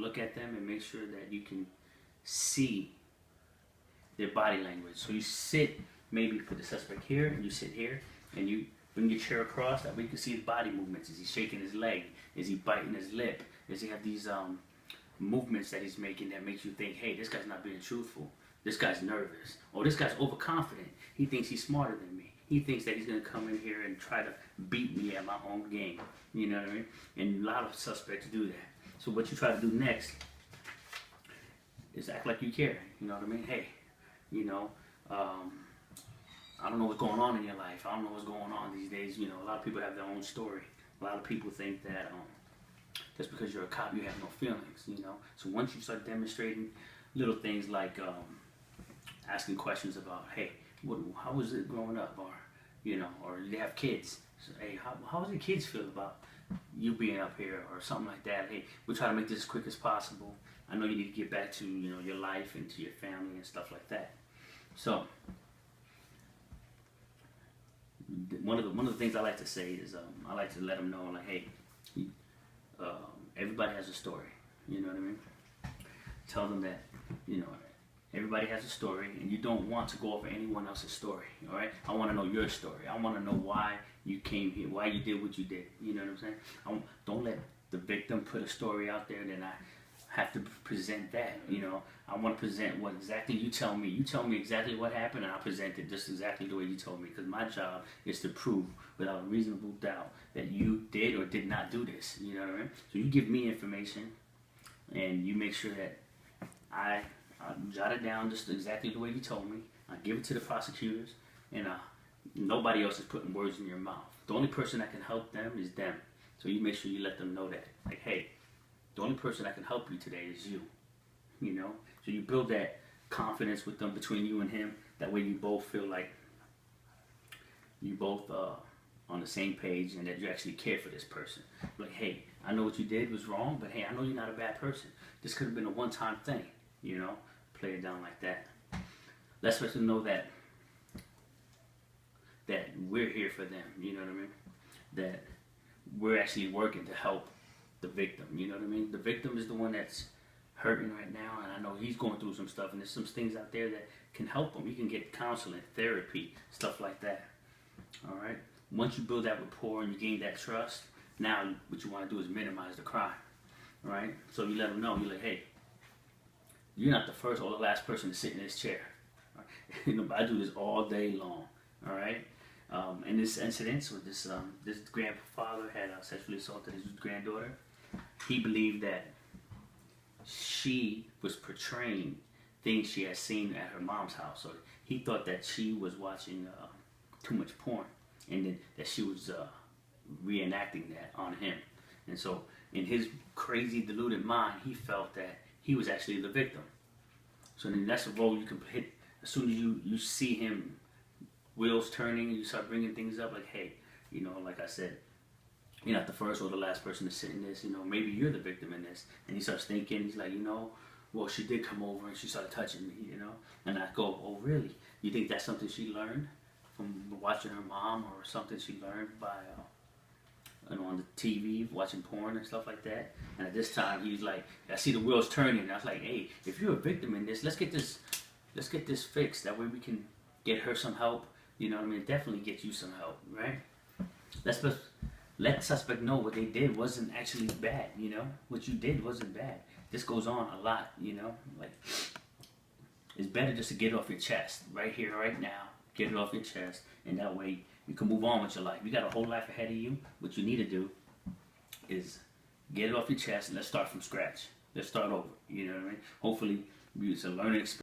look at them and make sure that you can see their body language. So you sit, maybe put the suspect here, and you sit here, and you bring your chair across, that way you can see his body movements. Is he shaking his leg? Is he biting his lip? Does he have these movements that he's making that makes you think, hey, this guy's not being truthful. This guy's nervous. Or this guy's overconfident. He thinks he's smarter than me. He thinks that he's going to come in here and try to beat me at my own game. You know what I mean? And a lot of suspects do that. So what you try to do next is act like you care. You know what I mean? Hey, you know, I don't know what's going on in your life. I don't know what's going on these days. You know, a lot of people have their own story. A lot of people think that just because you're a cop, you have no feelings, you know. So once you start demonstrating little things like asking questions about, hey, how was it growing up? Or, you know, or they have kids. So, hey, how does the kids feel about you being up here or something like that? Hey, we'll try to make this as quick as possible. I know you need to get back to, you know, your life and to your family and stuff like that. So one of the things I like to say is I like to let them know, like, hey, everybody has a story. You know what I mean? Tell them that, you know, everybody has a story, and you don't want to go over anyone else's story. All right? I want to know your story. I want to know why you came here, why you did what you did. You know what I'm saying? Don't let the victim put a story out there, then I have to present that. You know, I want to present what exactly you tell me. You tell me exactly what happened, and I'll present it just exactly the way you told me. Because my job is to prove without a reasonable doubt that you did or did not do this. You know what I mean? So you give me information, and you make sure that I jot it down just exactly the way you told me. I give it to the prosecutors, and nobody else is putting words in your mouth. The only person that can help them is them. So you make sure you let them know that. Like, hey, the only person that can help you today is you. You know? So you build that confidence with them, between you and him. That way you both feel like you both on the same page, and that you actually care for this person. Like, hey, I know what you did was wrong, but hey, I know you're not a bad person. This could have been a one-time thing. You know? Play it down like that. Let's let them know that we're here for them. You know what I mean? That we're actually working to help the victim. You know what I mean? The victim is the one that's hurting right now, and I know he's going through some stuff, and there's some things out there that can help him. You can get counseling, therapy, stuff like that. All right? Once you build that rapport and you gain that trust, now what you want to do is minimize the crime. All right? So you let them know. You're like, hey, you're not the first or the last person to sit in this chair. Right? You know, I do this all day long. All right. In this incident with this grandfather had sexually assaulted his granddaughter. He believed that she was portraying things she had seen at her mom's house. So he thought that she was watching too much porn, and then that she was reenacting that on him. And so in his crazy, deluded mind, he felt that he was actually the victim. So then that's a role you can hit. As soon as you see him, wheels turning, and you start bringing things up, like, hey, you know, like I said, you're not the first or the last person to sit in this. You know, maybe you're the victim in this. And he starts thinking, he's like, you know, well, she did come over and she started touching me, you know. And I go, oh, really? You think that's something she learned from watching her mom, or something she learned by you know, on the TV, watching porn and stuff like that? And at this time, he's like, I see the wheels turning. And I was like, hey, if you're a victim in this, let's get this fixed. That way we can get her some help. You know what I mean? Definitely get you some help, right? Let's let the suspect know what they did wasn't actually bad, you know? What you did wasn't bad. This goes on a lot, you know? Like, it's better just to get it off your chest, right here, right now. Get it off your chest, and that way you can move on with your life. You got a whole life ahead of you. What you need to do is get it off your chest, and let's start from scratch. Let's start over, you know what I mean? Hopefully, it's a learning experience.